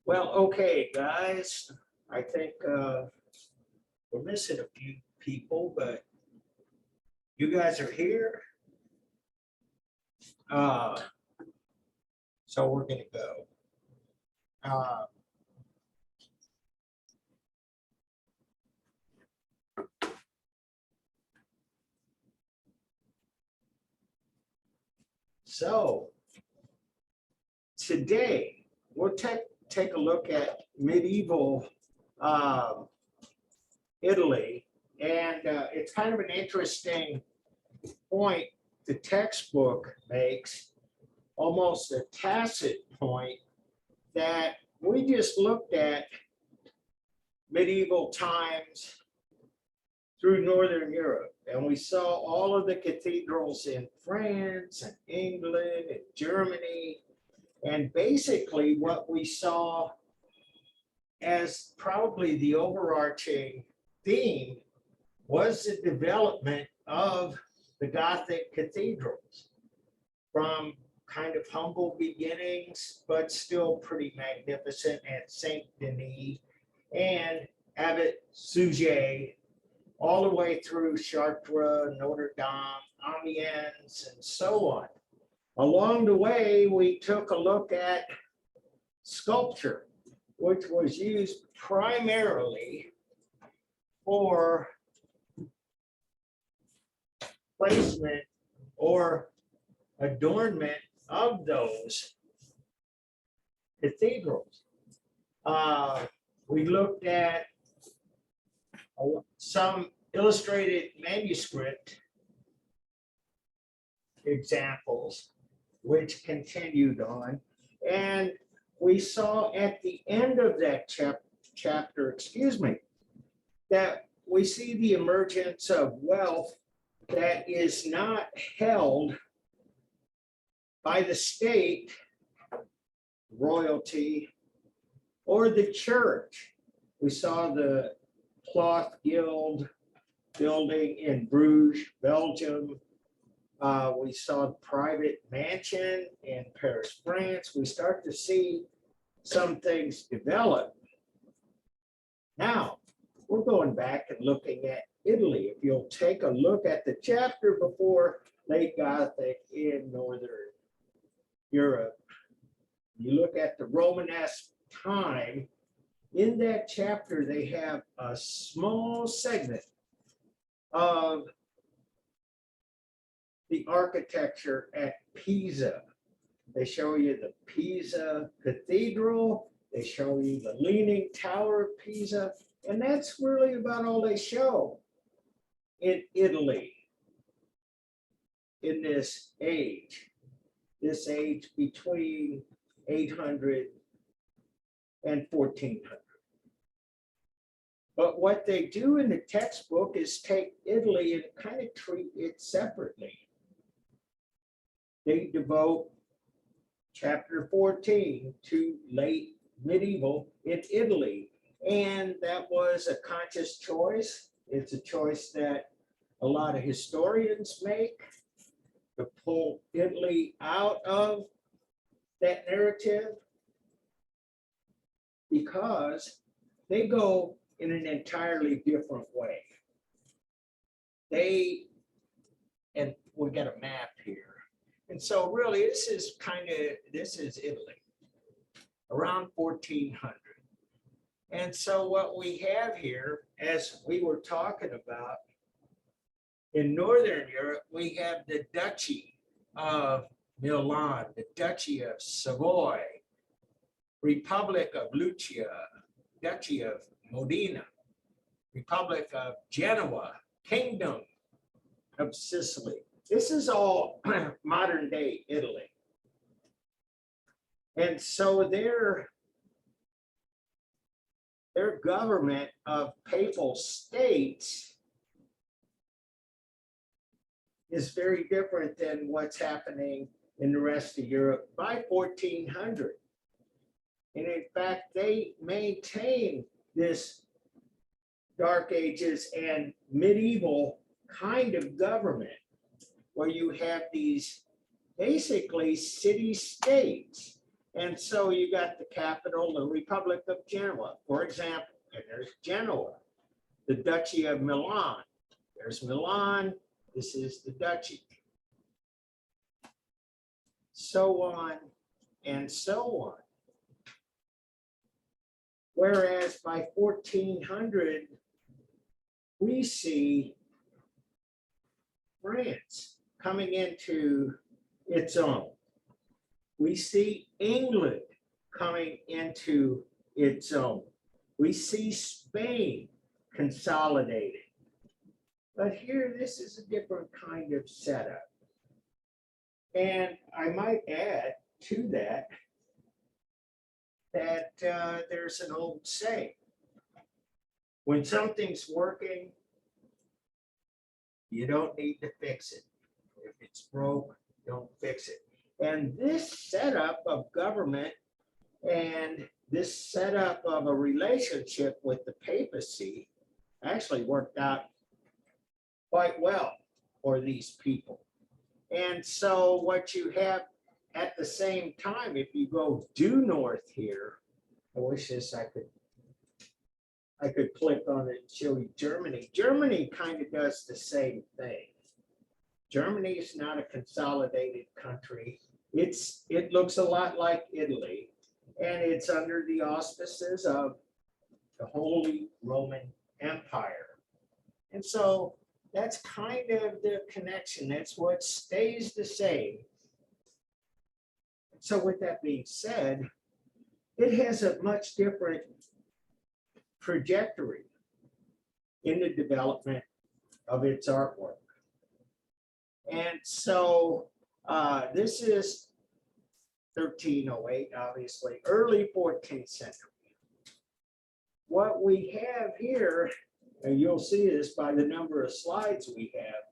Well, okay, guys, I think we're missing a few people, but you guys are here. Uh, so we're going to go. Uh, so today we'll take a look at medieval Italy, and it's kind of an interesting point the textbook makes, almost a tacit point, that we just looked at medieval times through Northern Europe, and we saw all of the cathedrals in France and England and Germany, and basically what we saw as probably the overarching theme was the development of the Gothic cathedrals from kind of humble beginnings, but still pretty magnificent at Saint Denis and Abbot Suger, all the way through Chartres, Notre Dame, Amiens, and so on. Along the way, we took a look at sculpture, which was used primarily for placement or adornment of those cathedrals. We looked at some illustrated manuscript examples, which continued on. And we saw at the end of that chapter, that we see the emergence of wealth that is not held by the state, royalty, or the church. We saw the cloth guild building in Bruges, Belgium. We saw the private mansion in Paris, France. We start to see some things develop. Now, we're going back and looking at Italy. If you'll take a look at the chapter before late Gothic in Northern Europe, you look at the Romanesque time. In that chapter, they have a small segment of the architecture at Pisa. They show you the Pisa Cathedral. They show you the Leaning Tower of Pisa. And that's really about all they show in Italy in this age between 800 and 1400. But what they do in the textbook is take Italy and kind of treat it separately. They devote chapter 14 to late medieval in Italy. And that was a conscious choice. It's a choice that a lot of historians make to pull Italy out of that narrative, because they go in an entirely different way. And we got a map here. And so really this is Italy around 1400. And so what we have here, as we were talking about, in Northern Europe, we have the Duchy of Milan, the Duchy of Savoy, Republic of Lucia, Duchy of Modena, Republic of Genoa, Kingdom of Sicily. This is all modern day Italy. And so their government of papal states is very different than what's happening in the rest of Europe by 1400. And in fact, they maintain this Dark Ages and medieval kind of government where you have these basically city states And so you got the capital, the Republic of Genoa, for example, and there's Genoa, the Duchy of Milan. There's Milan, this is the Duchy. So on and so on. Whereas by 1400, we see France coming into its own. We see England coming into its own. We see Spain consolidating. But here, this is a different kind of setup. And I might add to that, there's an old saying. When something's working, you don't need to fix it. If it's broke, don't fix it. And this setup of government and this setup of a relationship with the papacy actually worked out quite well for these people. And so what you have at the same time, if you go due north here, I wish I could click on it and show you Germany. Germany kind of does the same thing. Germany is not a consolidated country. It looks a lot like Italy, and it's under the auspices of the Holy Roman Empire. And so that's kind of the connection. That's what stays the same. So with that being said, it has a much different trajectory in the development of its artwork. And so this is 1308, obviously, early 14th century. What we have here, and you'll see this by the number of slides we have.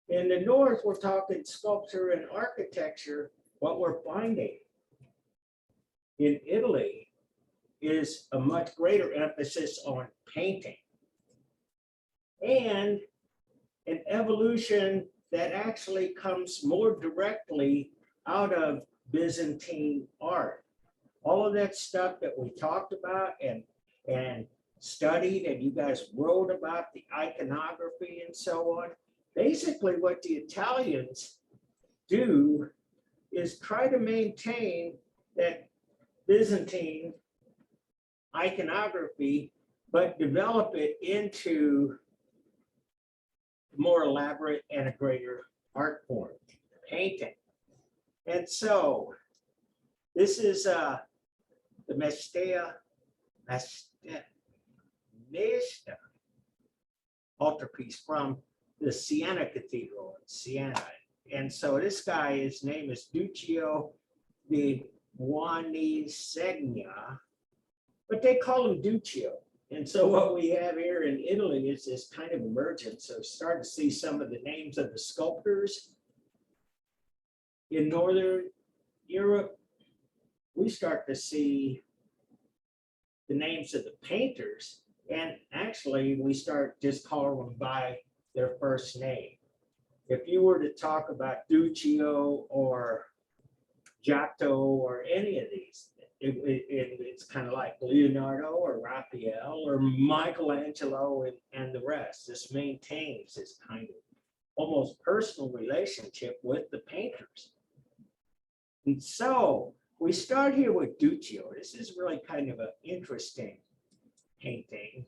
In the north, we're talking sculpture and architecture. What we're finding in Italy is a much greater emphasis on painting and an evolution that actually comes more directly out of Byzantine art. All of that stuff that we talked about and studied, and you guys wrote about the iconography and so on. Basically, what the Italians do is try to maintain that Byzantine iconography, but develop it into more elaborate and a greater art form, painting. And so this is the Mesta altarpiece from the Siena Cathedral in Siena. And so this guy, his name is Duccio di Buonisegna, but they call him Duccio. And so what we have here in Italy is this kind of emergence. So start to see some of the names of the sculptors. In Northern Europe, we start to see the names of the painters, and actually we start just calling them by their first name. If you were to talk about Duccio or Giotto or any of these, it's kind of like Leonardo or Raphael or Michelangelo and the rest. This maintains this kind of almost personal relationship with the painters. And so we start here with Duccio. This is really kind of an interesting painting.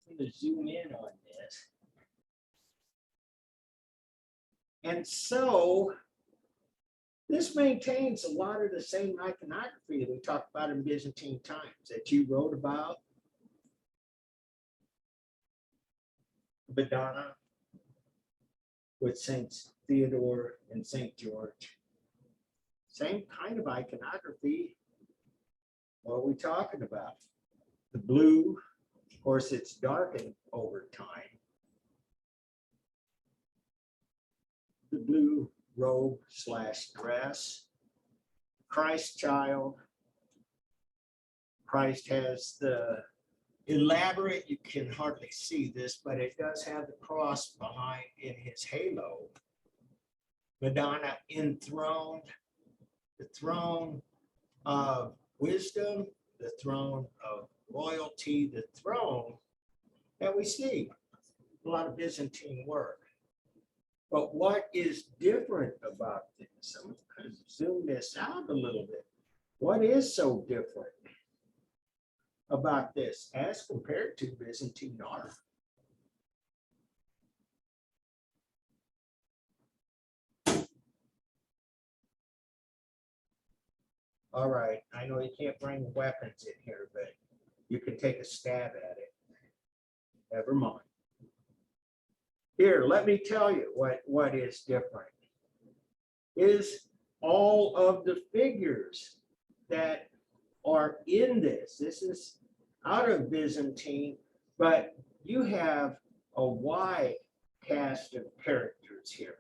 I'm going to zoom in on this. And so this maintains a lot of the same iconography that we talked about in Byzantine times that you wrote about. Madonna with Saints Theodore and St. George. Same kind of iconography. What are we talking about? The blue, of course, it's darkened over time. The blue robe / dress. Christ child. Christ has the elaborate, you can hardly see this, but it does have the cross behind in his halo. Madonna enthroned the throne of wisdom, the throne of royalty, the throne that we see a lot of Byzantine work. But what is different about this? I'm going to zoom this out a little bit. What is so different about this as compared to Byzantine art? All right, I know you can't bring weapons in here, but you can take a stab at it. Never mind. Here, let me tell you what is different. Is all of the figures that are in this. This is out of Byzantine, but you have a wide cast of characters here.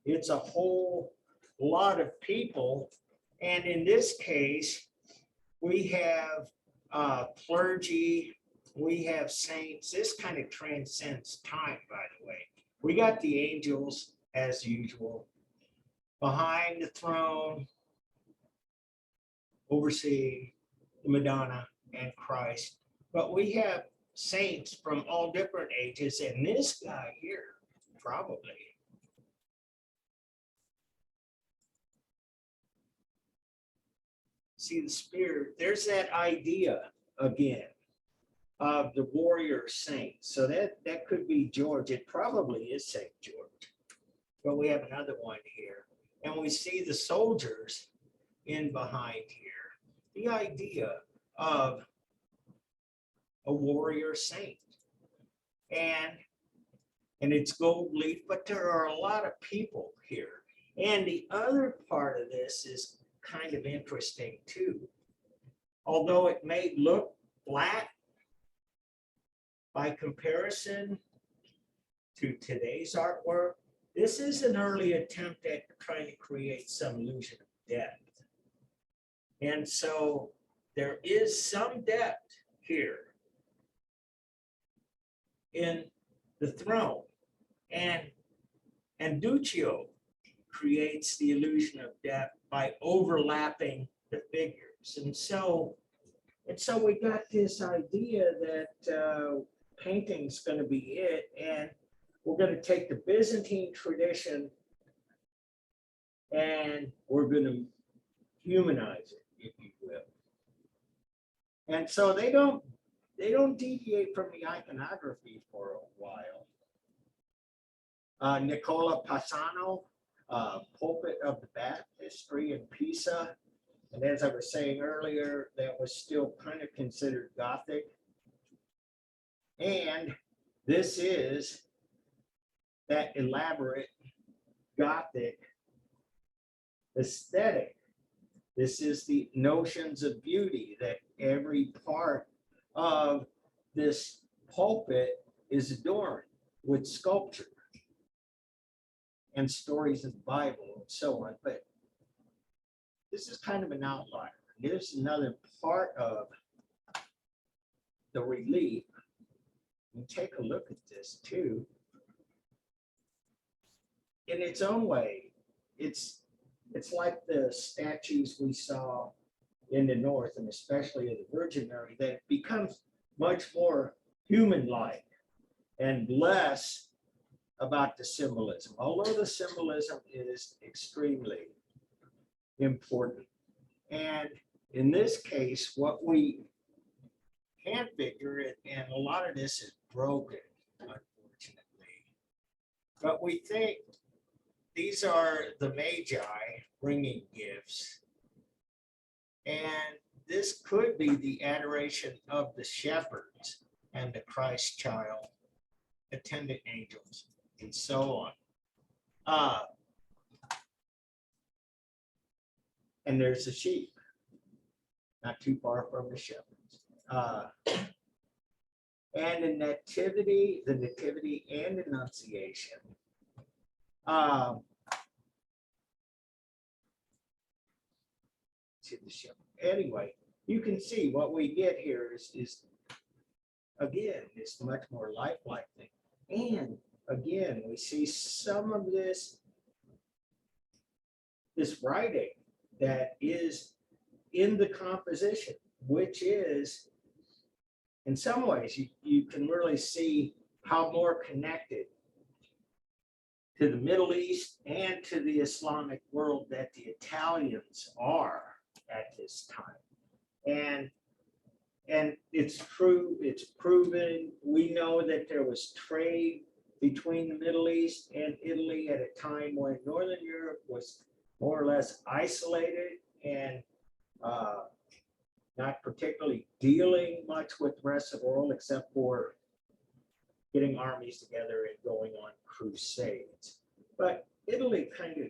It's a whole lot of people. And in this case, we have clergy, we have saints. This kind of transcends time, by the way. We got the angels, as usual, behind the throne, overseeing the Madonna and Christ. But we have saints from all different ages, and this guy here, probably. See the spear, there's that idea again of the warrior saint. So that could be George. It probably is St. George. But we have another one here. And we see the soldiers in behind here. The idea of a warrior saint. And it's gold leaf, but there are a lot of people here. And the other part of this is kind of interesting too. Although it may look flat by comparison to today's artwork, this is an early attempt at trying to create some illusion of depth. And so there is some depth here in the throne. And Duccio creates the illusion of depth by overlapping the figures. And so we got this idea that painting's going to be it, and we're going to take the Byzantine tradition and we're going to humanize it, if you will. And so they don't deviate from the iconography for a while. Nicola Passano, pulpit of the baptistry in Pisa. And as I was saying earlier, that was still kind of considered Gothic. And this is that elaborate Gothic aesthetic. This is the notions of beauty that every part of this pulpit is adorned with sculpture and stories of the Bible and so on. But this is kind of an outlier. Here's another part of the relief. And take a look at this too. In its own way, it's like the statues we saw in the north, and especially of the Virgin Mary, that becomes much more human-like and less about the symbolism, although the symbolism is extremely important. And in this case, what we can figure it, and a lot of this is broken, unfortunately, but we think these are the Magi bringing gifts. And this could be the adoration of the shepherds and the Christ child, attendant angels, and so on. And there's the sheep, not too far from the shepherds. And the nativity and annunciation. To the shepherd. Anyway, you can see what we get here is again, it's much more lifelike thing. And again, we see some of this writing that is in the composition, which is, in some ways, you can really see how more connected to the Middle East and to the Islamic world that the Italians are at this time. And it's true, it's proven. We know that there was trade between the Middle East and Italy at a time when Northern Europe was more or less isolated and not particularly dealing much with the rest of the world, except for getting armies together and going on crusades. But Italy kind of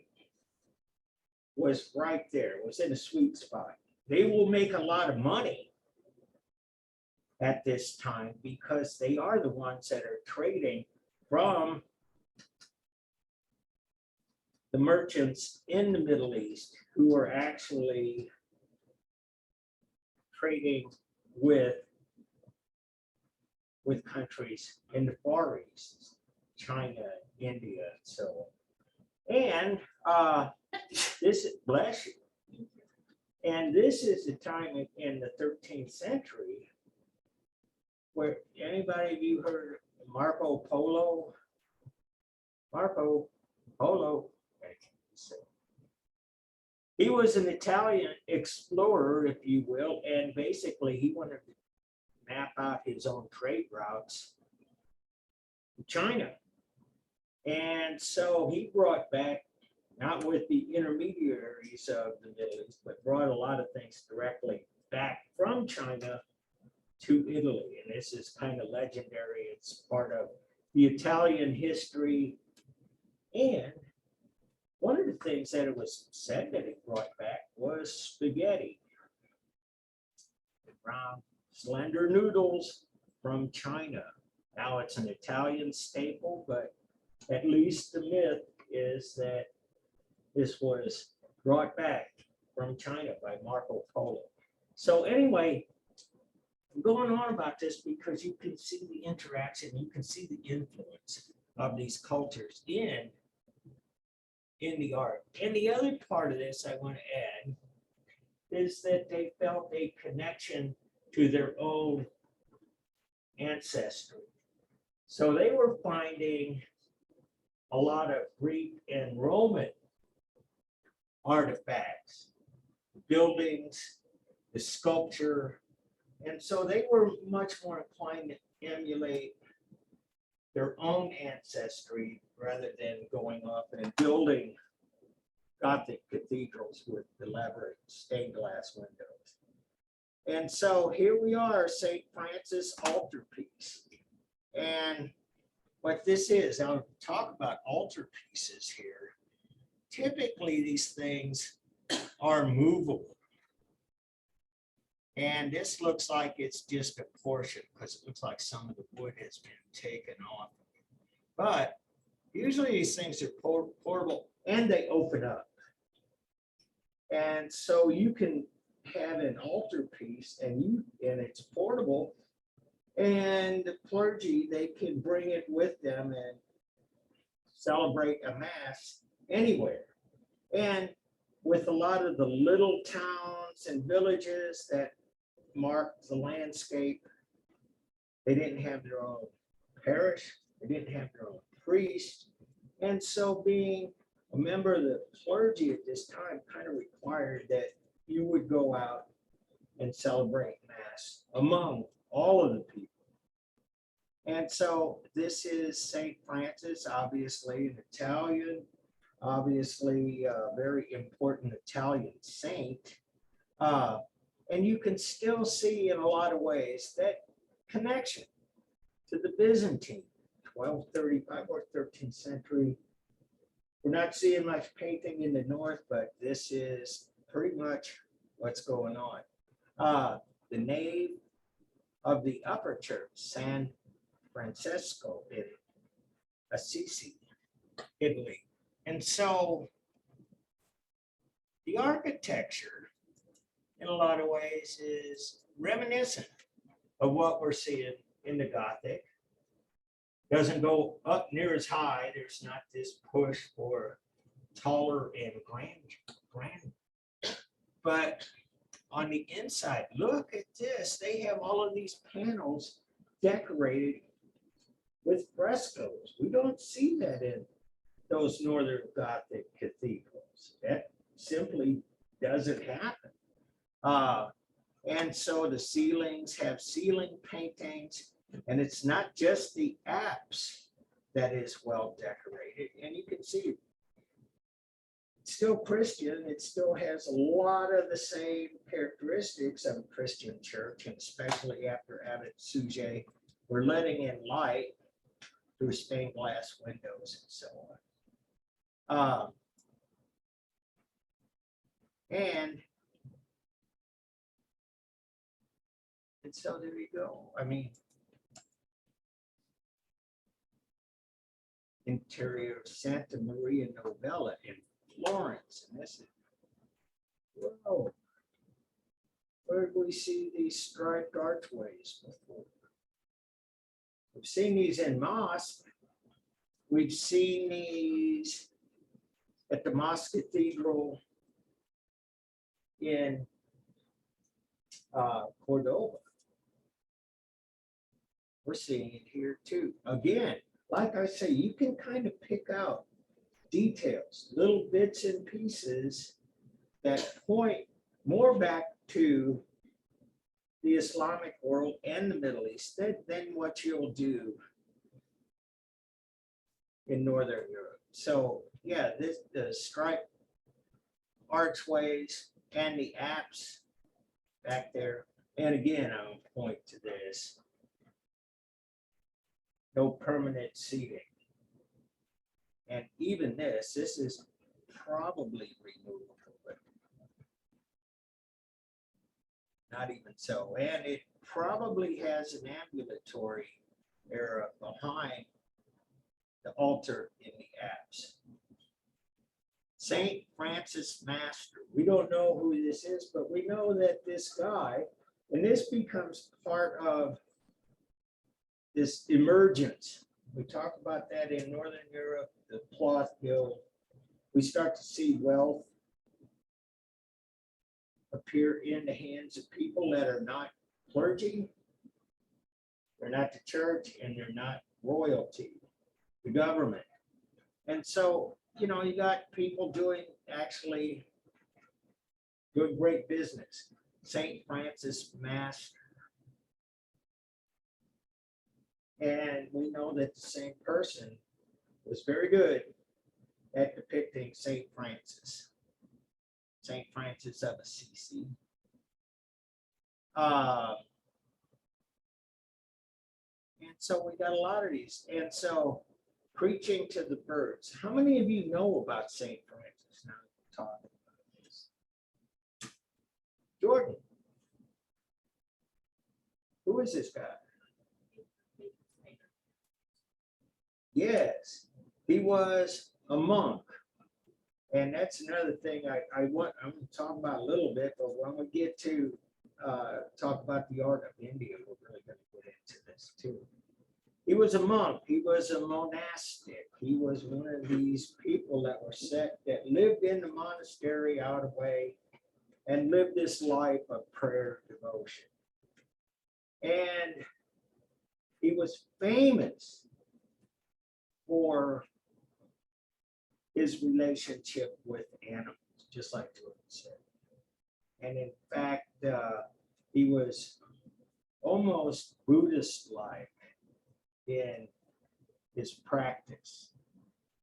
was right there, was in a sweet spot. They will make a lot of money at this time because they are the ones that are trading from the merchants in the Middle East who are actually trading with countries in the Far East, China, India, and so on. And this, bless you. And this is the time in the 13th century where anybody of you heard Marco Polo? Marco Polo. He was an Italian explorer, if you will, and basically he wanted to map out his own trade routes to China. And so he brought back, not with the intermediaries of the Middle East, but brought a lot of things directly back from China to Italy. And this is kind of legendary. It's part of the Italian history. And one of the things that it was said that he brought back was spaghetti. Round, slender noodles from China. Now it's an Italian staple, but at least the myth is that this was brought back from China by Marco Polo. So anyway, I'm going on about this because you can see the interaction, you can see the influence of these cultures in the art. And the other part of this I want to add is that they felt a connection to their own ancestry. So they were finding a lot of Greek and Roman artifacts, buildings, the sculpture. And so they were much more inclined to emulate their own ancestry rather than going off and building Gothic cathedrals with elaborate stained glass windows. And so here we are, St. Francis altarpiece. And what this is, I'll talk about altarpieces here. Typically, these things are movable. And this looks like it's just a portion because it looks like some of the wood has been taken off. But usually these things are portable and they open up. And so you can have an altarpiece and it's portable, and the clergy, they can bring it with them and celebrate a mass anywhere. And with a lot of the little towns and villages that mark the landscape, they didn't have their own parish, they didn't have their own priest. And so being a member of the clergy at this time kind of required that you would go out and celebrate Mass among all of the people. And so this is St. Francis, obviously an Italian, obviously a very important Italian saint. And you can still see in a lot of ways that connection to the Byzantine, 1235 or 13th century. We're not seeing much painting in the north, but this is pretty much what's going on. The nave of the upper church, San Francesco in Assisi, Italy. And so the architecture, in a lot of ways, is reminiscent of what we're seeing in the Gothic. Doesn't go up near as high. There's not this push for taller and But on the inside, look at this. They have all of these panels decorated with frescoes. We don't see that in those Northern Gothic cathedrals. That simply doesn't happen. And so the ceilings have ceiling paintings, and it's not just the apse that is well decorated. And you can see it's still Christian. It still has a lot of the same characteristics of a Christian church, and especially after Abbot Sujet, we're letting in light through stained glass windows and so on. And so there you go. I mean, interior of Santa Maria Novella in Florence. And this is, whoa, where did we see these striped archways before? We've seen these in mosque. We've seen these at the Mosque Cathedral in Cordoba. We're seeing it here too. Again, like I say, you can kind of pick out details, little bits and pieces that point more back to the Islamic world and the Middle East than what you'll do in Northern Europe. So yeah, the striped archways and the apse back there. And again, I'll point to this. No permanent seating. And even this is probably removable, but not even so. And it probably has an ambulatory area behind the altar in the apse. Saint Francis Master. We don't know who this is, but we know that this guy, and this becomes part of this emergence. We talk about that in Northern Europe, the cloth guild. We start to see wealth appear in the hands of people that are not clergy, they're not the church, and they're not royalty, the government. And so, you know, you got people doing actually good, great business. Saint Francis Master. And we know that the same person was very good at depicting Saint Francis of Assisi. And so we got a lot of these. And so preaching to the birds. How many of you know about Saint Francis? Now we're talking about this. Jordan, who is this guy? Yes, he was a monk. And that's another thing I'm going to talk about a little bit, but when we get to talk about the art of India, we're really going to get into this too. He was a monk. He was a monastic. He was one of these people that were set, that lived in the monastery out of way and lived this life of prayer, devotion. And he was famous for his relationship with animals, just like Jordan said. And in fact, he was almost Buddhist-like in his practice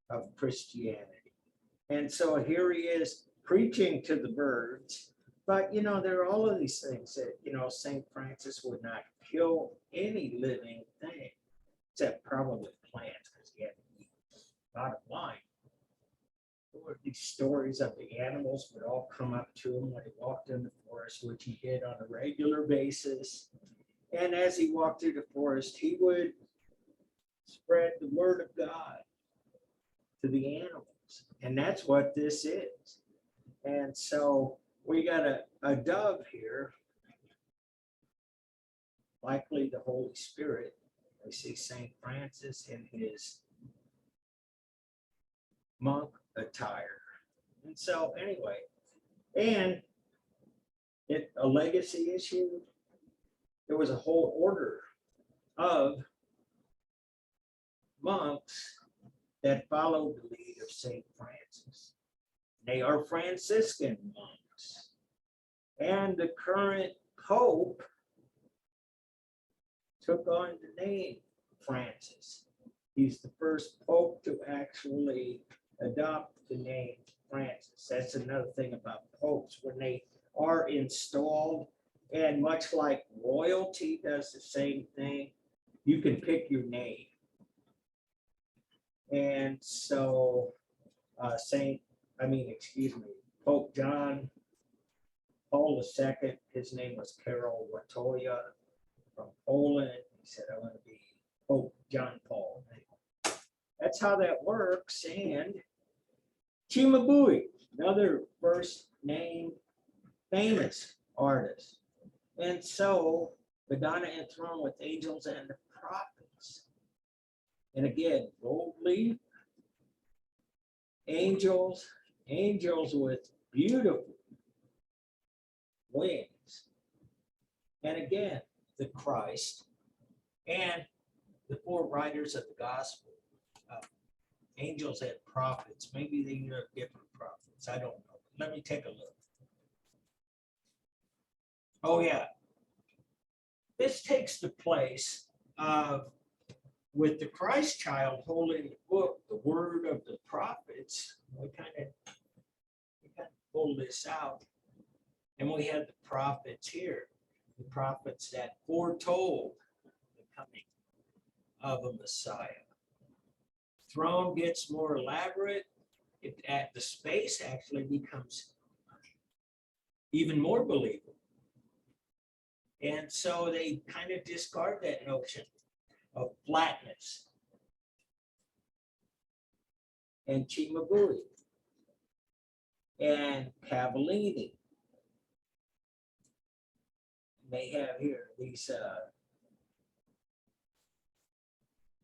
of Christianity. And so here he is preaching to the birds. But, you know, there are all of these things that, you know, St. Francis would not kill any living thing, except probably plants, because he had to eat. Bottom line, there were these stories of the animals would all come up to him when he walked in the forest, which he did on a regular basis. And as he walked through the forest, he would spread the word of God to the animals. And that's what this is. And so we got a dove here, likely the Holy Spirit. We see St. Francis in his monk attire. And so anyway, and a legacy issue. There was a whole order of monks that followed the lead of St. Francis. They are Franciscan monks. And the current Pope took on the name Francis. He's the first Pope to actually adopt the name Francis. That's another thing about popes. When they are installed, and much like royalty does the same thing, you can pick your name. And so Pope John Paul II, his name was Karol Wojtyła from Poland. He said, I want to be Pope John Paul. That's how that works. And Cimabue, another first name famous artist. And so Madonna enthroned with angels and the prophets. And again, gold leaf, angels with beautiful wings. And again, the Christ and the four writers of the gospel, angels and prophets. Maybe they are different prophets. I don't know. Let me take a look. Oh, yeah. This takes the place of, with the Christ child holding the book, the word of the prophets. We kind of pull this out. And we have the prophets here, the prophets that foretold the coming of a Messiah. Throne gets more elaborate. The space actually becomes even more believable. And so they kind of discard that notion of flatness. And Cimabue and Cavallini. They have here these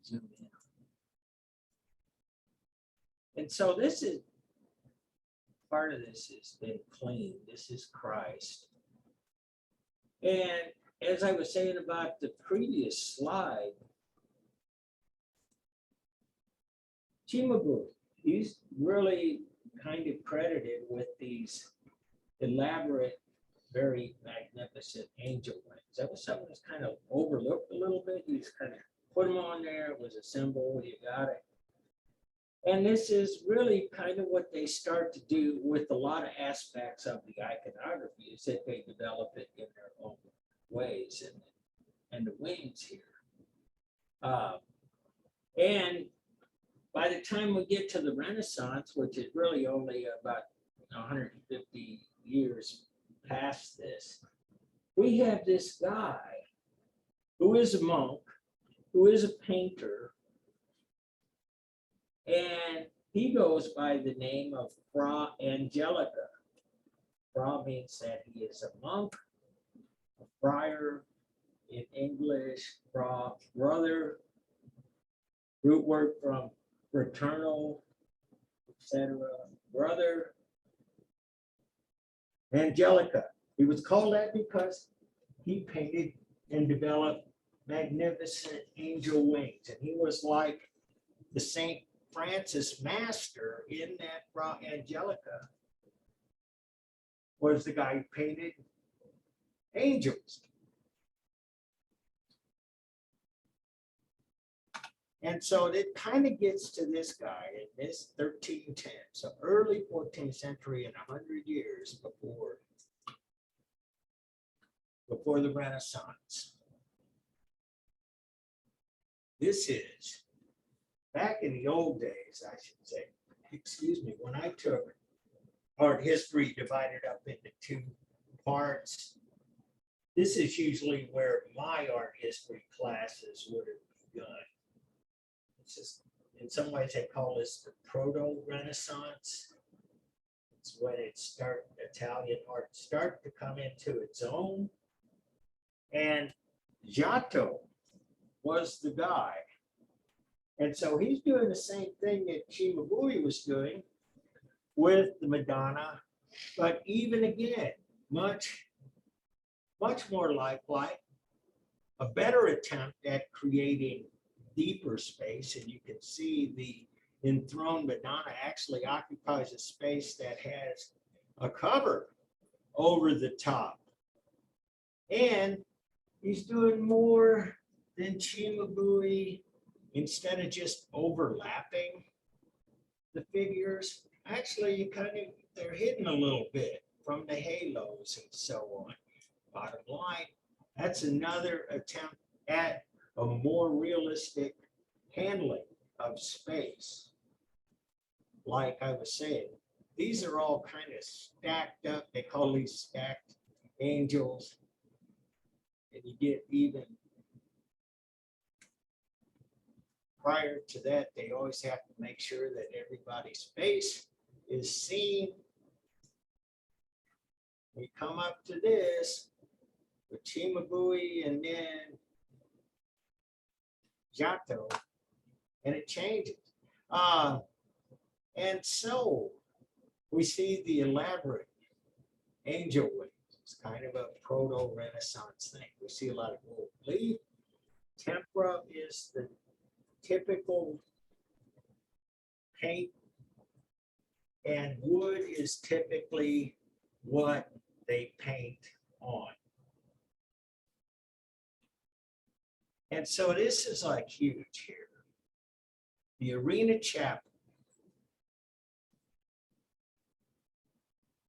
zoom in. And so this is part of this has been clean. This is Christ. And as I was saying about the previous slide, Cimabue, he's really kind of credited with these elaborate, very magnificent angel wings. That was something that's kind of overlooked a little bit. You just kind of put them on there. It was a symbol. You got it. And this is really kind of what they start to do with a lot of aspects of the iconography, is that they develop it in their own ways, and the wings here. And by the time we get to the Renaissance, which is really only about 150 years past this, we have this guy who is a monk, who is a painter, and he goes by the name of Fra Angelica. Fra means that he is a monk, a friar in English, Fra, brother, root word from fraternal, etc., brother. Angelica. He was called that because he painted and developed magnificent angel wings. And he was like the St. Francis master in that Fra Angelica was the guy who painted angels. And so it kind of gets to this guy in this 1310, so early 14th century and 100 years before the Renaissance. This is, back in the old days, I should say, excuse me, when I took art history divided up into two parts, this is usually where my art history classes would have begun. It's just, in some ways, they call this the proto-Renaissance. It's when Italian art started to come into its own. And Giotto was the guy. And so he's doing the same thing that Cimabue was doing with the Madonna, but even again, much much more lifelike, a better attempt at creating deeper space. And you can see the enthroned Madonna actually occupies a space that has a cover over the top. And he's doing more than Cimabue. Instead of just overlapping the figures, actually you kind of, they're hidden a little bit from the halos and so on. Bottom line, that's another attempt at a more realistic handling of space. Like I was saying, these are all kind of stacked up. They call these stacked angels. And you get even prior to that, they always have to make sure that everybody's face is seen. We come up to this with Cimabue and then Giotto, and it changes. And so we see the elaborate angel wings. It's kind of a proto-Renaissance thing. We see a lot of gold leaf. Tempera is the typical paint, and wood is typically what they paint on. And so this is like huge here. The Arena Chapel.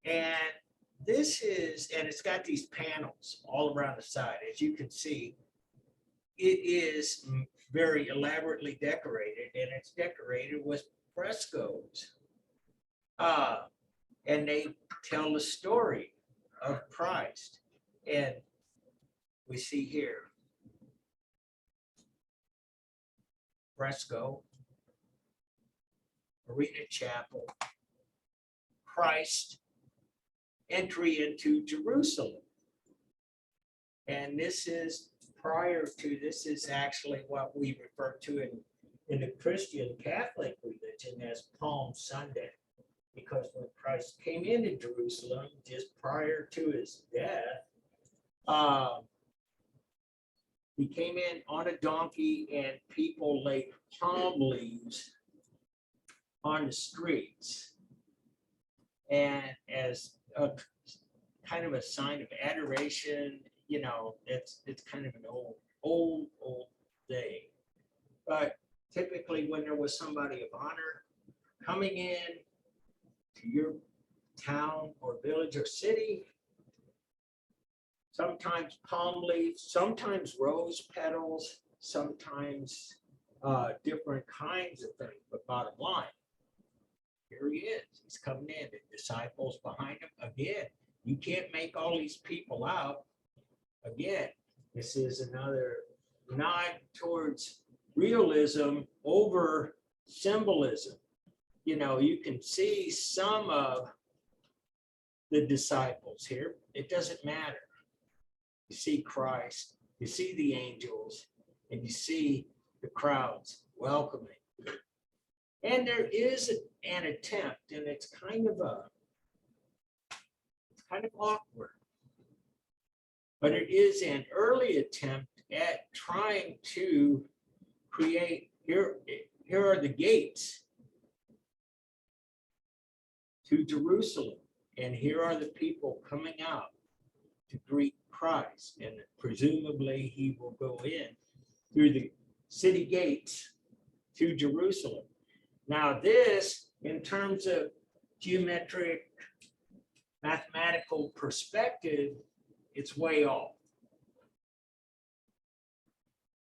And this is, and it's got these panels all around the side. As you can see, it is very elaborately decorated, and it's decorated with frescoes. And they tell the story of Christ. And we see here, fresco, Arena Chapel, Christ, entry into Jerusalem. And this is prior to, this is actually what we refer to in the Christian Catholic religion as Palm Sunday. Because when Christ came into Jerusalem just prior to his death, he came in on a donkey and people laid palm leaves on the streets. And as a kind of a sign of adoration, you know, it's kind of an old day. But typically when there was somebody of honor coming in to your town or village or city, sometimes palm leaves, sometimes rose petals, sometimes different kinds of things. But bottom line, here he is. He's coming in. The disciples behind him. Again, you can't make all these people out. Again, this is another nod towards realism over symbolism. You know, you can see some of the disciples here. It doesn't matter. You see Christ, you see the angels, and you see the crowds welcoming. And there is an attempt, and it's kind of awkward, but it is an early attempt at trying to create, here are the gates to Jerusalem, and here are the people coming out to greet Christ, and presumably he will go in through the city gates to Jerusalem. Now this, in terms of geometric, mathematical perspective, it's way off.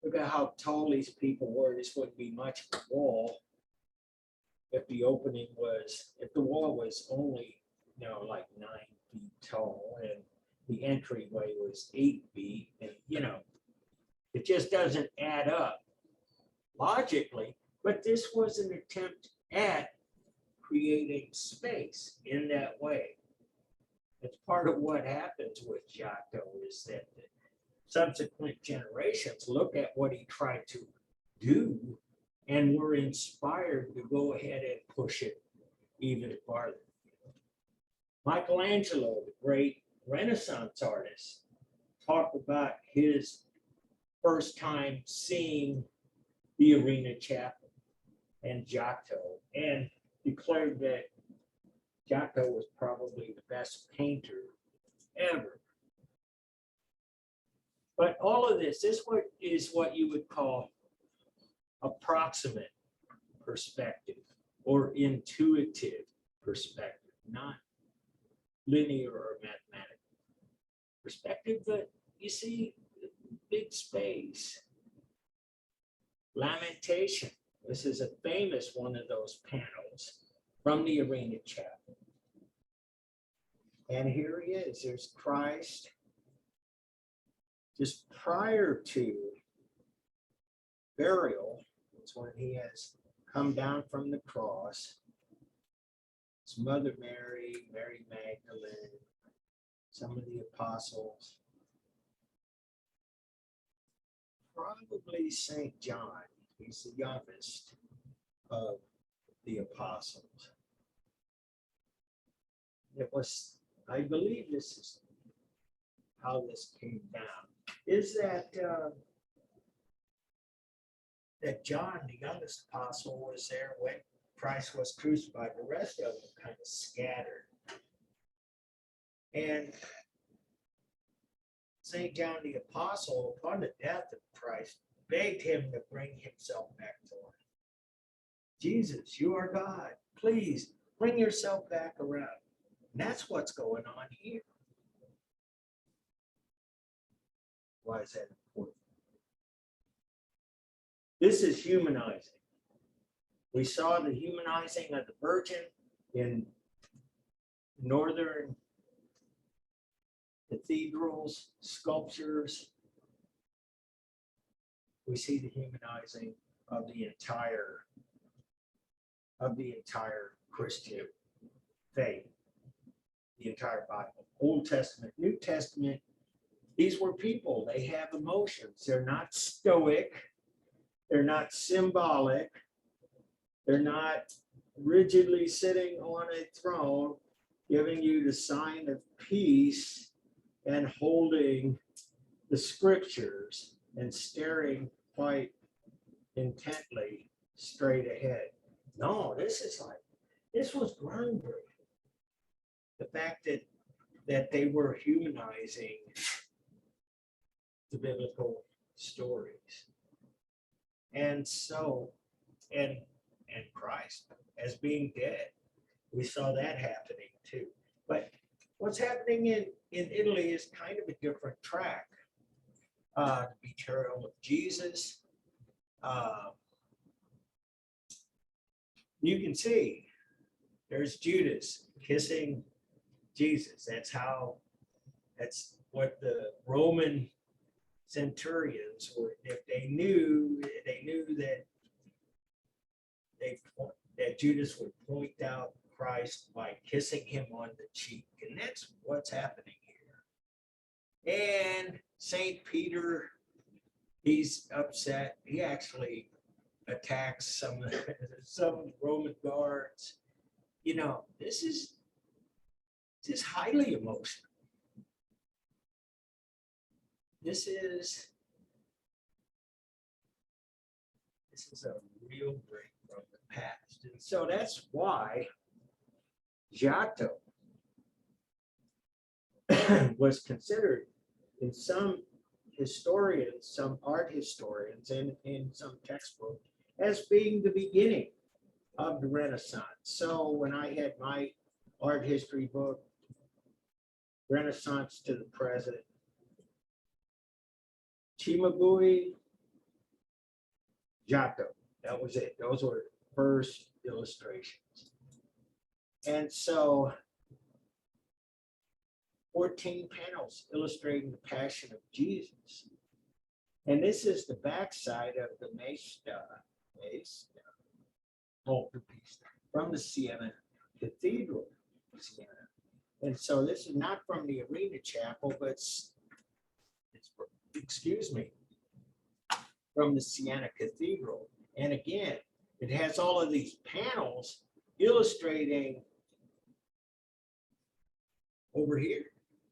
Look at how tall these people were. This wouldn't be much of a wall if the opening was, if the wall was only, you know, like 9 feet tall and the entryway was 8 feet, and you know, it just doesn't add up logically. But this was an attempt at creating space in that way. It's part of what happens with Giotto is that the subsequent generations look at what he tried to do and were inspired to go ahead and push it even farther. Michelangelo, the great Renaissance artist, talked about his first time seeing the Arena Chapel and Giotto, and declared that Giotto was probably the best painter ever. But all of this is what you would call approximate perspective or intuitive perspective, not linear or mathematical perspective. But you see, big space. Lamentation. This is a famous one of those panels from the Arena Chapel. And here he is. There's Christ just prior to burial. It's when he has come down from the cross. It's Mother Mary, Mary Magdalene, some of the apostles. Probably St. John. He's the youngest of the apostles. It was, I believe this is how this came down, is that that John, the youngest apostle, was there when Christ was crucified. The rest of them kind of scattered. And St. John the Apostle, upon the death of Christ, begged him to bring himself back to life. Jesus, you are God. Please bring yourself back around. And that's what's going on here. Why is that important? This is humanizing. We saw the humanizing of the Virgin in northern cathedrals, sculptures. We see the humanizing of the entire Christian faith, the entire Bible, Old Testament, New Testament. These were people. They have emotions. They're not stoic. They're not symbolic. They're not rigidly sitting on a throne, giving you the sign of peace and holding the scriptures and staring quite intently straight ahead. No, this was groundbreaking. The fact that they were humanizing the biblical stories. And so, and Christ as being dead, we saw that happening too. But what's happening in Italy is kind of a different track. The betrayal of Jesus. You can see there's Judas kissing Jesus. That's what the Roman centurions were. If they knew that Judas would point out Christ by kissing him on the cheek. And that's what's happening here. And St. Peter, he's upset. He actually attacks some Roman guards. You know, this is highly emotional. This is a real break from the past. And so that's why Giotto was considered in some historians, some art historians, and in some textbooks as being the beginning of the Renaissance. So when I had my art history book, Renaissance to the Present, Cimabue, Giotto, that was it. Those were first illustrations. And so 14 panels illustrating the Passion of Jesus. And this is the backside of the Mesta altarpiece from the Siena Cathedral. And so this is not from the Arena Chapel, but it's from the Siena Cathedral. And again, it has all of these panels illustrating over here.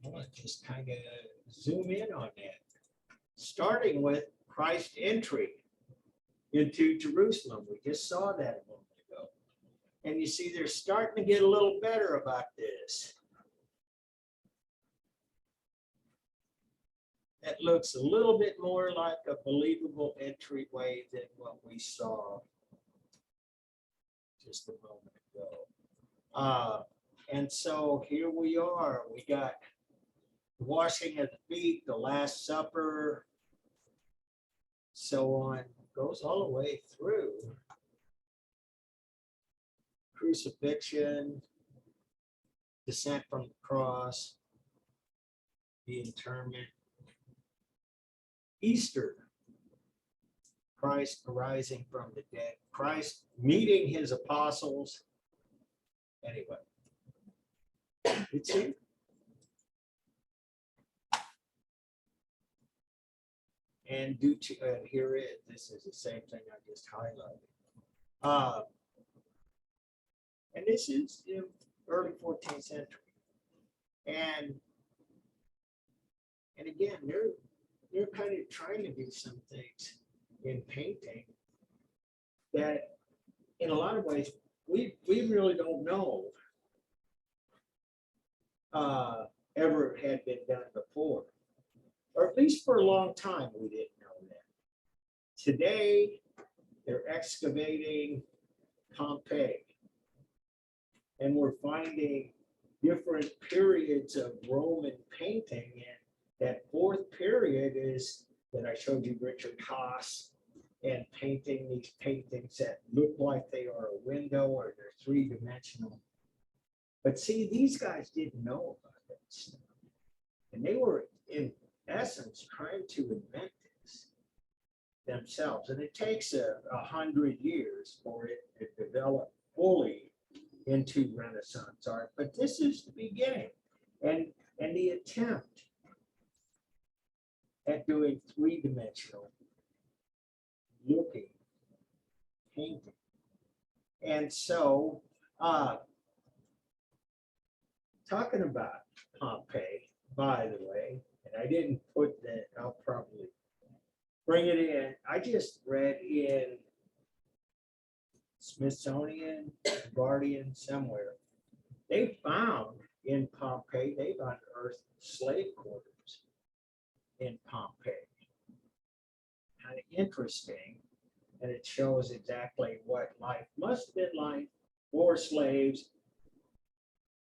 I want to just kind of zoom in on that, starting with Christ's entry into Jerusalem. We just saw that a moment ago. And you see, they're starting to get a little better about this. That looks a little bit more like a believable entryway than what we saw just a moment ago. And so here we are. We got the washing of the feet, the Last Supper, so on. Goes all the way through. Crucifixion, descent from the cross, the interment, Easter, Christ arising from the dead, Christ meeting his apostles. Anyway, it's here. And here it is. This is the same thing I just highlighted. And this is the early 14th century. And again, they're kind of trying to do some things in painting that in a lot of ways we really don't know ever had been done before. Or at least for a long time, we didn't know that. Today, they're excavating Pompeii. And we're finding different periods of Roman painting. And that fourth period is that I showed you Richard Haas and painting these paintings that look like they are a window or they're three-dimensional. But see, these guys didn't know about that stuff. And they were, in essence, trying to invent this themselves. And it takes 100 years for it to develop fully into Renaissance art. But this is the beginning. And the attempt at doing three-dimensional looking painting. And so, talking about Pompeii, by the way, and I didn't put that, I'll probably bring it in. I just read in Smithsonian, Guardian, somewhere, they found in Pompeii, they've unearthed slave quarters in Pompeii. Kind of interesting, and it shows exactly what life must have been like for slaves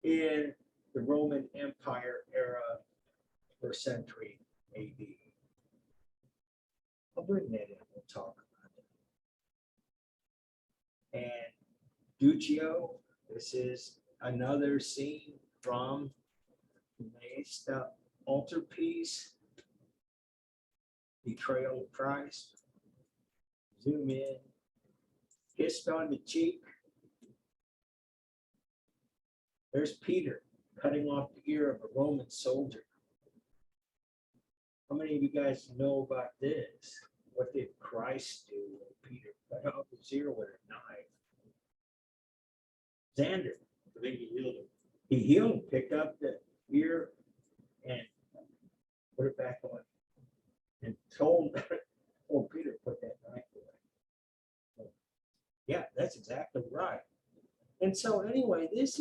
in the Roman Empire era, first century AD. I'll bring that in, we'll talk about it. And Duccio, this is another scene from the altarpiece, Betrayal of Christ. Zoom in, kissed on the cheek. There's Peter cutting off the ear of a Roman soldier. How many of you guys know about this? What did Christ do when Peter cut off his ear with a knife? Xander, I think he healed him. He healed him, picked up the ear and put it back on. And told Peter, put that knife away. Yeah, that's exactly right. And so anyway, it's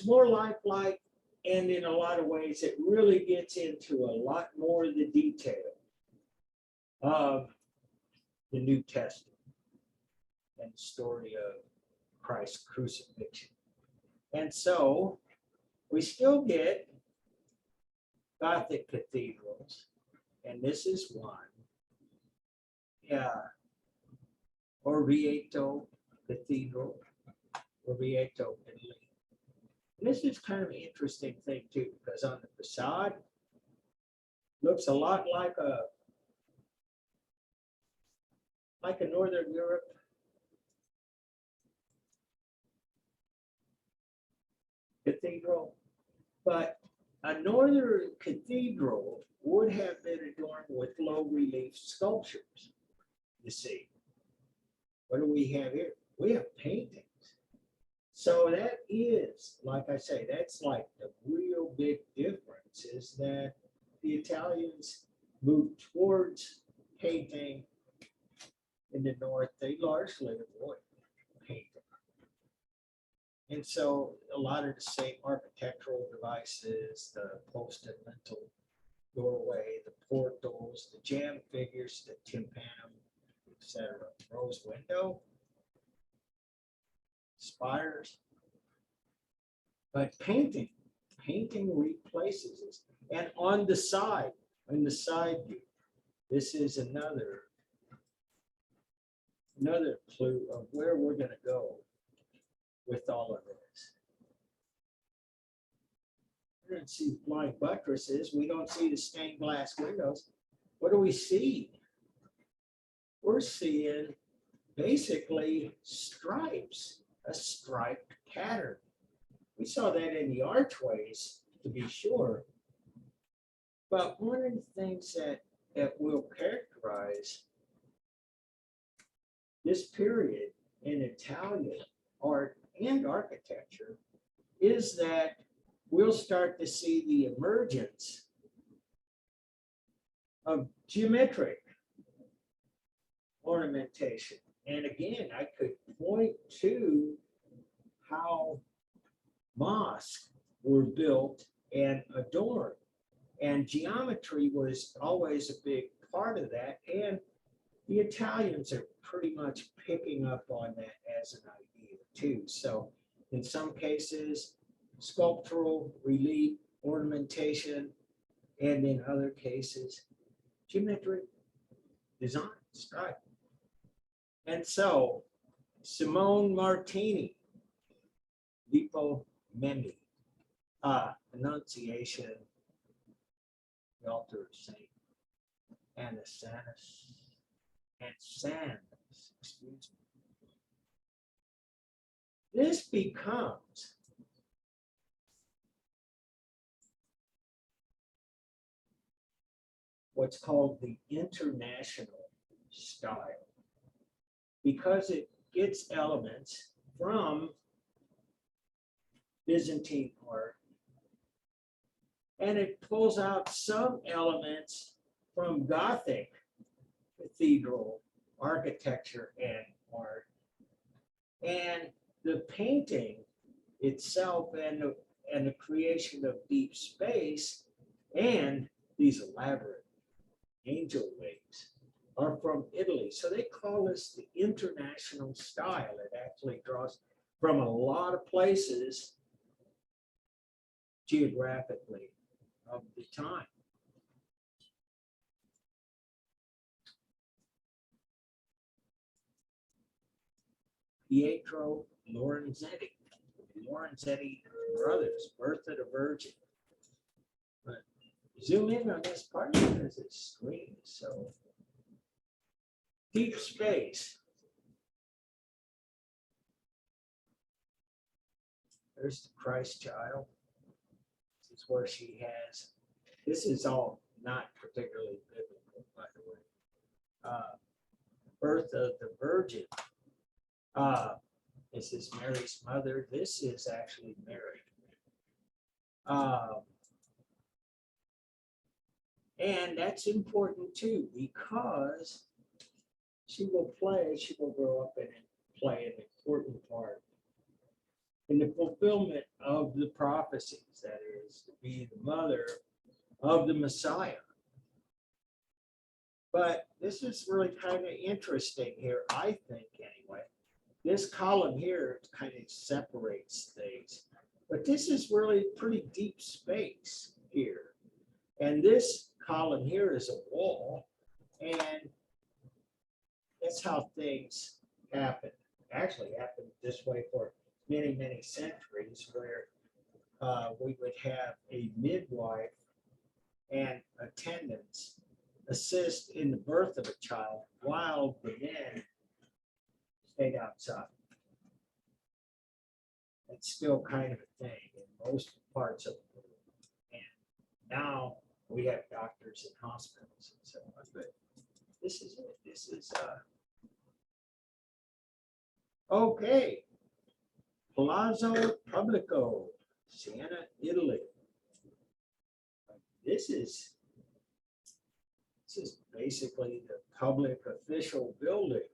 more lifelike, and in a lot of ways, it really gets into a lot more of the detail of the New Testament and the story of Christ's crucifixion. And so we still get Gothic cathedrals, and this is one. Yeah, Orvieto Cathedral, Orvieto, Italy. This is kind of an interesting thing too, because on the facade, looks a lot like a Northern Europe cathedral, but a Northern cathedral would have been adorned with low relief sculptures. You see, what do we have here? We have paintings. So that is, like I say, that's like the real big difference is that the Italians moved towards painting. In the north, they largely avoid painting. And so a lot of the same architectural devices, the post and lintel doorway, the portals, the jamb figures, the tympanum, etc. Rose window, spires. But painting replaces this. And on the side view, this is another clue of where we're going to go with all of this. We don't see blind buttresses. We don't see the stained glass windows. What do we see? We're seeing basically stripes, a striped pattern. We saw that in the archways, to be sure. But one of the things that will characterize this period in Italian art and architecture is that we'll start to see the emergence of geometric ornamentation. And again, I could point to how mosques were built and adorned. And geometry was always a big part of that. And the Italians are pretty much picking up on that as an idea too. So in some cases, sculptural relief, ornamentation, and in other cases, geometric design, stripe. And so Simone Martini, Lippo Memmi, Annunciation, the altar of Saint Anastasis, and Sands, excuse me. This becomes what's called the international style, because it gets elements from Byzantine art, and it pulls out some elements from Gothic cathedral architecture and art, and the painting itself and the creation of deep space and these elaborate angel wings are from Italy. So they call this the international style. It actually draws from a lot of places geographically of the time. Pietro Lorenzetti brothers, Birth of the Virgin. But zoom in on this part because it's screen, so deep space. There's the Christ child. This is where she has. This is all not particularly biblical, by the way. Birth of the Virgin. This is Mary's mother. This is actually Mary. And that's important too, because she will grow up and play an important part in the fulfillment of the prophecies, that is, to be the mother of the Messiah. But this is really kind of interesting here, I think, anyway. This column here kind of separates things, but this is really pretty deep space here. And this column here is a wall, and that's how things happen. Actually happened this way for many, many centuries, where we would have a midwife and attendants assist in the birth of a child while the men stayed outside. It's still kind of a thing in most parts of the world. And now we have doctors in hospitals and so on. But this is it. This is okay. Palazzo Pubblico, Siena, Italy. this is basically the public official building.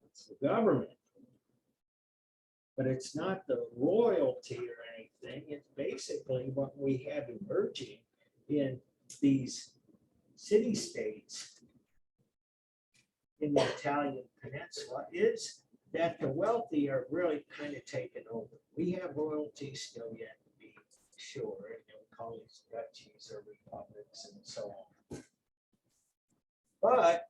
It's the government. But it's not the royalty or anything. It's basically what we have emerging in these city-states in the Italian peninsula is that the wealthy are really kind of taken over. We have royalty still yet to be sure, and we call these duchies or republics and so on. But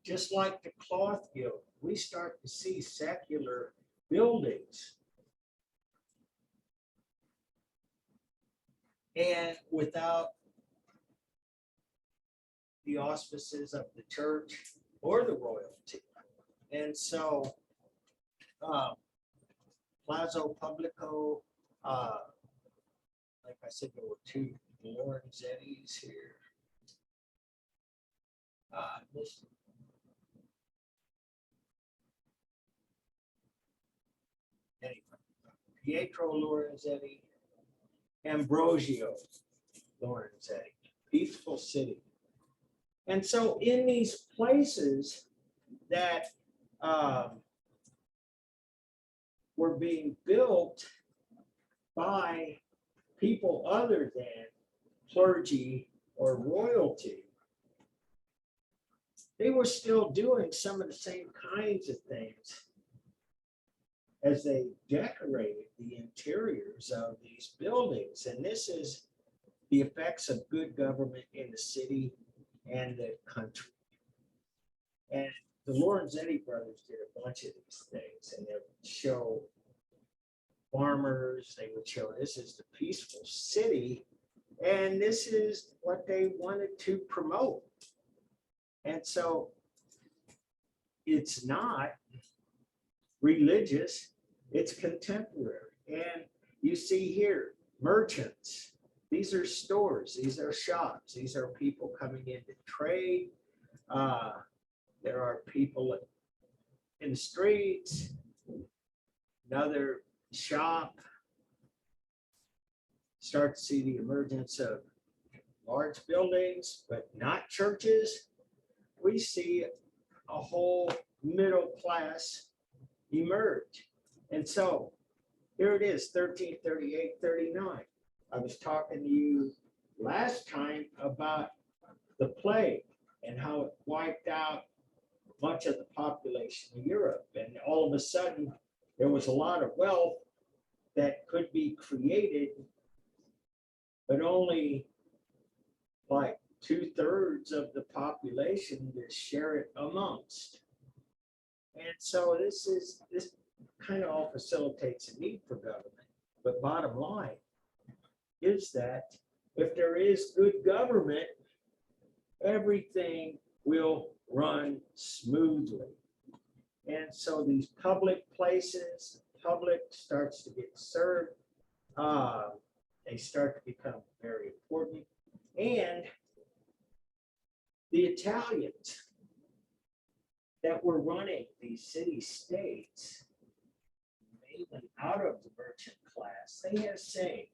just like the cloth guild, we start to see secular buildings. And without the auspices of the church or the royalty. And so Plazo Publico, like I said, there were two Lorenzettis here. Anyway, Pietro Lorenzetti, Ambrosio Lorenzetti, peaceful city. And so in these places that were being built by people other than clergy or royalty, they were still doing some of the same kinds of things as they decorated the interiors of these buildings. And this is the effects of good government in the city and the country. And the Lorenzetti brothers did a bunch of these things, and they would show farmers, they would show this is the peaceful city, and this is what they wanted to promote. And so it's not religious, it's contemporary. And you see here, merchants, these are stores, these are shops, these are people coming in to trade. There are people in the streets, another shop. Start to see the emergence of large buildings, but not churches. We see a whole middle class emerge. And so here it is, 1338, 39. I was talking to you last time about the plague and how it wiped out much of the population of Europe. And all of a sudden, there was a lot of wealth that could be created, but only like 2/3 of the population to share it amongst. And so this kind of all facilitates a need for government. But bottom line is that if there is good government, everything will run smoothly. And so these public places, public starts to get served. They start to become very important. And the Italians that were running these city states, mainly out of the merchant class, they had a saying.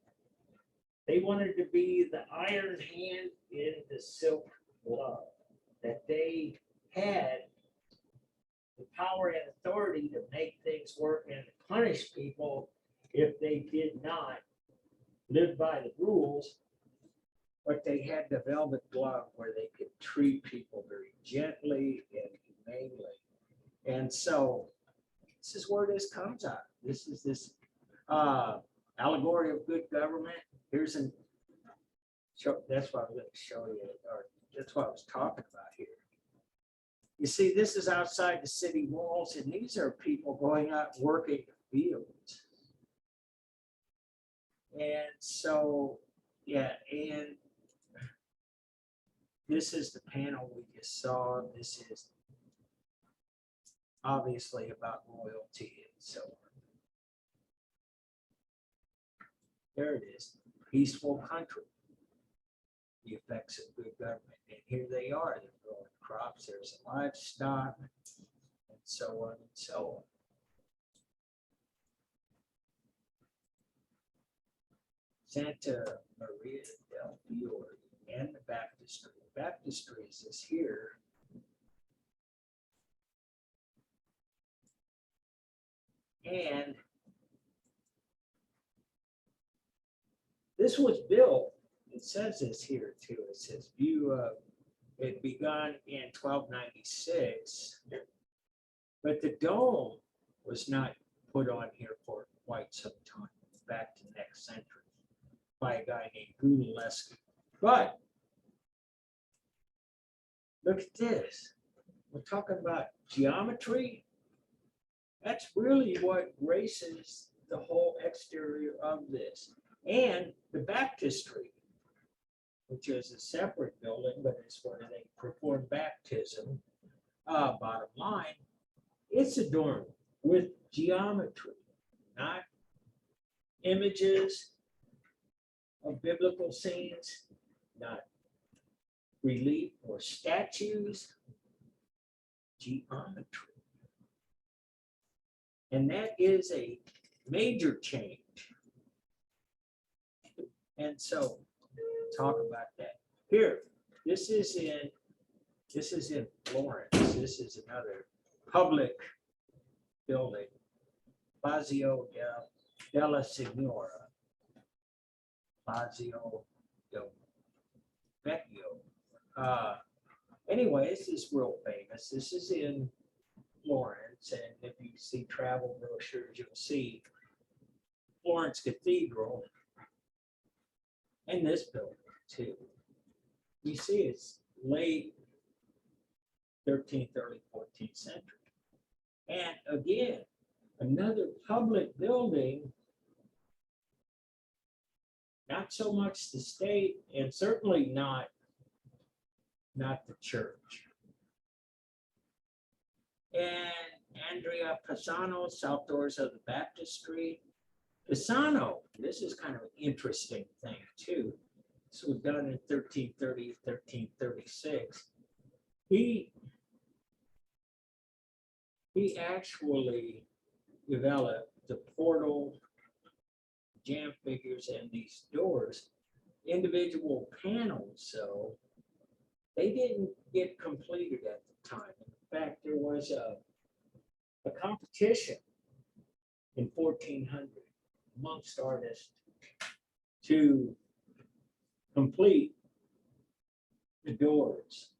They wanted to be the iron hand in the silk glove, that they had the power and authority to make things work and to punish people if they did not live by the rules, but they had the velvet glove where they could treat people very gently and humanely. And so this is where this comes out. This is this allegory of good government. Here's an, that's what I'm going to show you, or that's what I was talking about here. You see, this is outside the city walls, and these are people going out working the fields. And so, yeah, and this is the panel we just saw. This is obviously about royalty and so on. There it is, peaceful country. The effects of good government. And here they are, they're growing crops, there's livestock, and so on and so on. Santa Maria del Fiore. baptistries is here. And this was built, it says this here too, it says it begun in 1296, but the dome was not put on here for quite some time, back to next century, by a guy named Gudaleski. But look at this. We're talking about geometry. That's really what graces the whole exterior of this. And the baptistry, which is a separate building, but it's where they perform baptism. Bottom line, it's adorned with geometry, not images of biblical scenes, not relief or statues, geometry. And that is a major change. And so, talk about that. Here, this is in Florence. This is another public building, Palazzo della Signora, Palazzo del Vecchio. Anyway, this is real famous. This is in Florence, and if you see travel brochures, you'll see Florence Cathedral and this building too. You see it's late 13th, early 14th century. And again, another public building, not so much the state, and certainly not the church. And Andrea Pisano, south doors of the baptistry. Pisano, this is kind of an interesting thing too. This was done in 1330, 1336. He actually developed the portal, jam figures, and these doors, individual panels, so they didn't get completed at the time. In fact, there was a competition in 1400 amongst artists to complete the doors,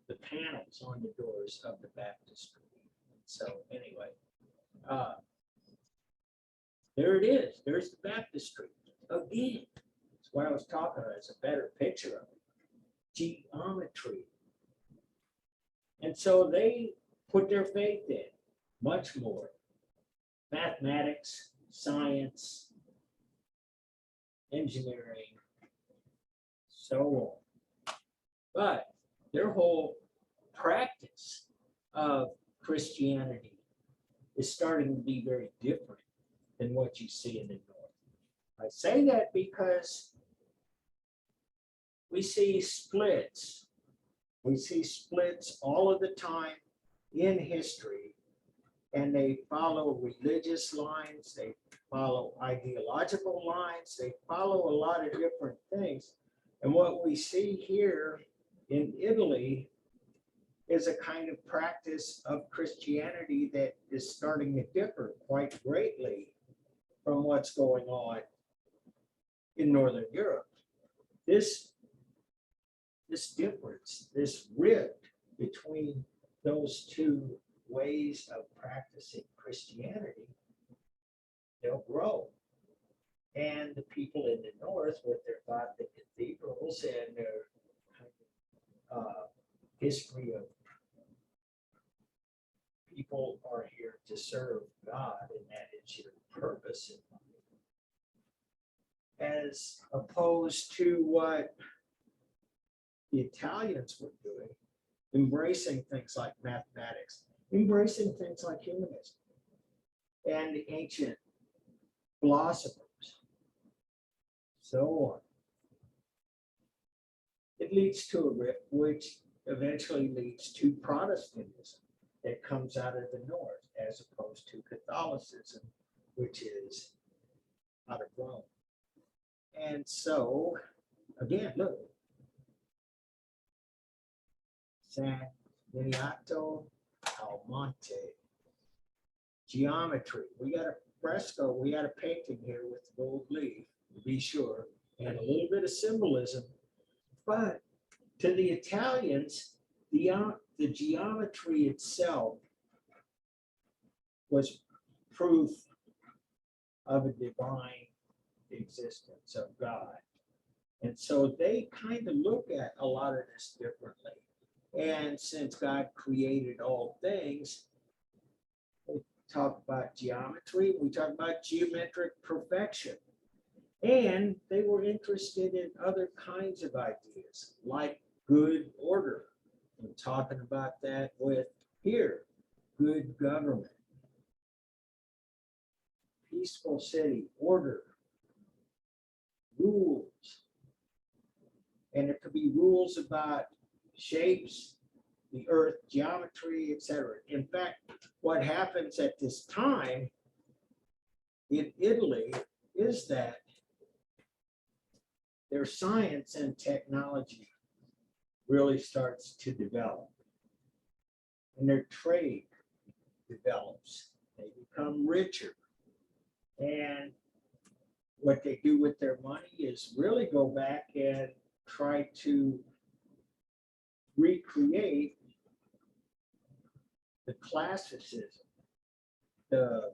the panels on the doors of the baptistry. So anyway, there it is. There's the baptistry. Again, that's what I was talking about. It's a better picture of it. Geometry. And so they put their faith in much more. Mathematics, science, engineering, so on. But their whole practice of Christianity is starting to be very different than what you see in the North. I say that because we see splits. We see splits all of the time in history, and they follow religious lines, they follow ideological lines, they follow a lot of different things. And what we see here in Italy is a kind of practice of Christianity that is starting to differ quite greatly from what's going on in Northern Europe. This difference, this rift between those two ways of practicing Christianity, they'll grow. And the people in the North, with their Gothic cathedrals and their history of people are here to serve God, and that is your purpose in life, as opposed to what the Italians were doing, embracing things like mathematics, embracing things like humanism, and the ancient philosophers, so on. It leads to a rift, which eventually leads to Protestantism that comes out of the North, as opposed to Catholicism, which is out of Rome. And so, again, look, San Miniato al Monte. Geometry. We got a fresco, we got a painting here with the gold leaf, to be sure, and a little bit of symbolism. But to the Italians, the geometry itself was proof of a divine existence of God. And so they kind of look at a lot of this differently. And since God created all things, we talk about geometry, we talk about geometric perfection. And they were interested in other kinds of ideas, like good order. I'm talking about that with here, good government, peaceful city, order, rules. And it could be rules about shapes, the earth, geometry, etc. In fact, what happens at this time in Italy is that their science and technology really starts to develop, and their trade develops. They become richer, and what they do with their money is really go back and try to recreate the classicism, the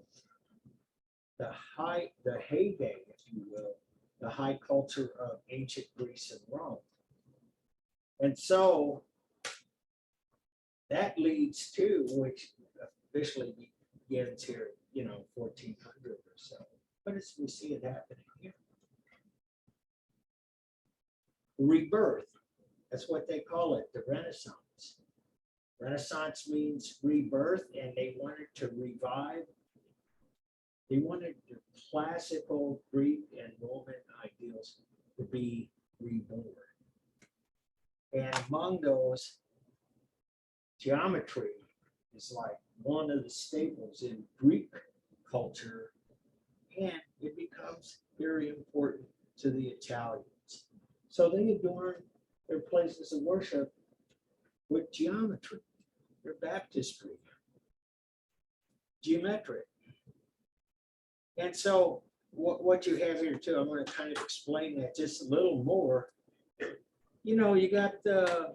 heyday, if you will, the high culture of ancient Greece and Rome. And so that leads to, which officially begins here, 1400 or so. But as we see it happening here. Rebirth, that's what they call it, the Renaissance. Renaissance means rebirth, and they wanted to revive. They wanted the classical Greek and Roman ideals to be reborn. And among those, geometry is like one of the staples in Greek culture, and it becomes very important to the Italians. So they adorn their places of worship with geometry, their baptistry, geometric. And so what you have here too, I'm going to kind of explain that just a little more. You got the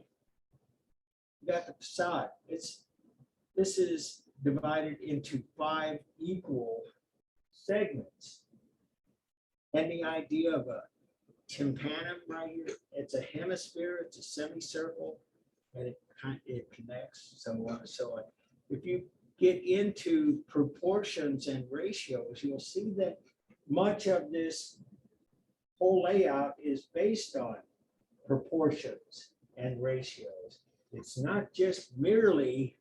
facade. This is divided into 5 equal segments. And the idea of a tympanum right here, it's a hemisphere, it's a semicircle, and it connects, so on and so on. If you get into proportions and ratios, you'll see that much of this whole layout is based on proportions and ratios. It's not just merely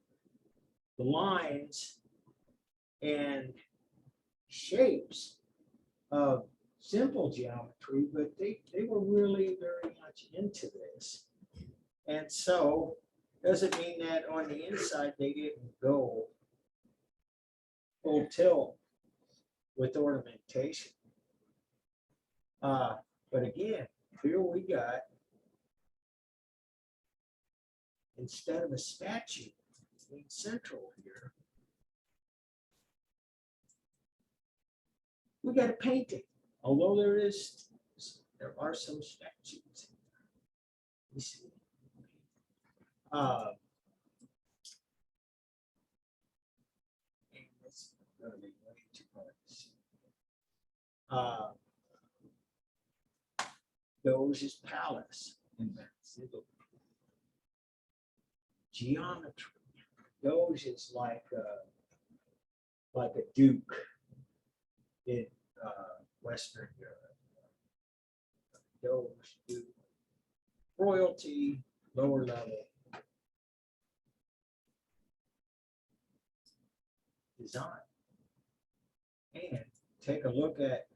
the lines and shapes of simple geometry, but they were really very much into this. And so doesn't mean that on the inside they didn't go full tilt with ornamentation. But again, here we got, instead of a statue in central here, we got a painting. Although there are some statues. You see. It's going to be way too hard to see. Doge's palace in Mexico. Geometry. Doge is like a duke in Western Europe. Doge, duke, royalty, lower level. Design. And take a look at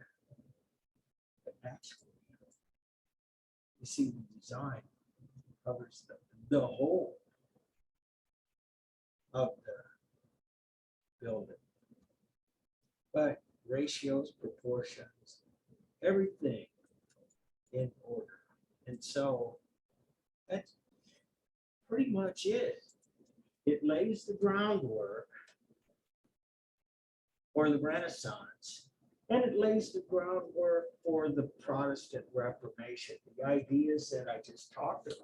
the actual. You see the design covers the whole of the building. But ratios, proportions, everything in order. And so that's pretty much it. It lays the groundwork for the Renaissance, and it lays the groundwork for the Protestant Reformation. The ideas that I just talked about,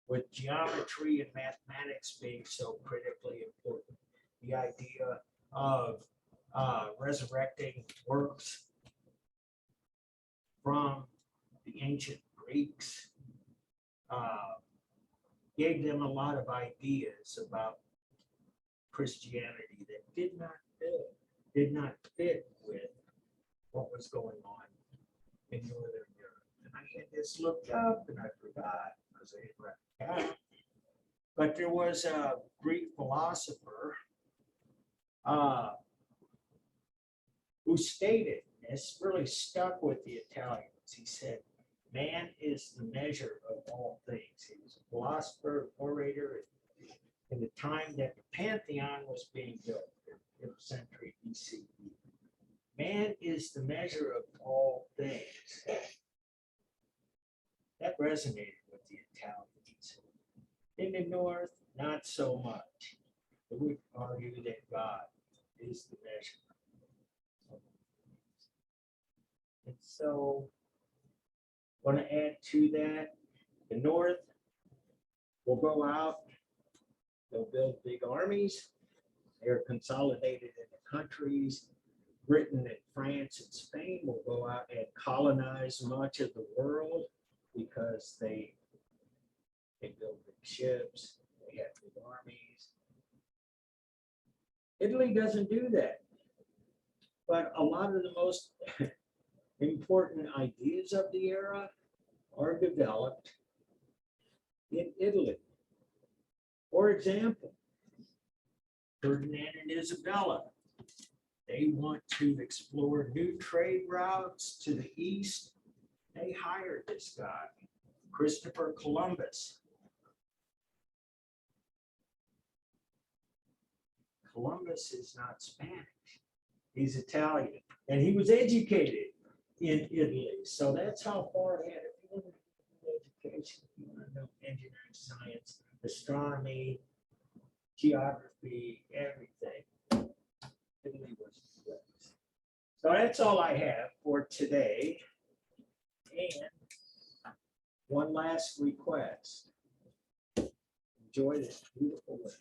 with geometry and mathematics being so critically important, the idea of resurrecting works from the ancient Greeks, gave them a lot of ideas about Christianity that did not fit with what was going on in Northern Europe. And I had this looked up and I forgot because I didn't write it down. But there was a Greek philosopher who stated, and it's really stuck with the Italians. He said, man is the measure of all things. He was a philosopher, orator in the time that the Pantheon was being built, in the 5th century BCE. Man is the measure of all things. That resonated with the Italians. In the North, not so much. They would argue that God is the measure. And so, I want to add to that, the North will go out, they'll build big armies, they're consolidated into countries. Britain and France and Spain will go out and colonize much of the world because they build big ships, they have big armies. Italy doesn't do that. But a lot of the most important ideas of the era are developed in Italy. For example, Ferdinand and Isabella, they want to explore new trade routes to the east. They hired this guy, Christopher Columbus. Columbus is not Spanish, he's Italian, and he was educated in Italy. So that's how far ahead. If you want to know education, if you want to know engineering, science, astronomy, geography, everything, Italy was the place. So that's all I have for today. And one last request. Enjoy this beautiful weather.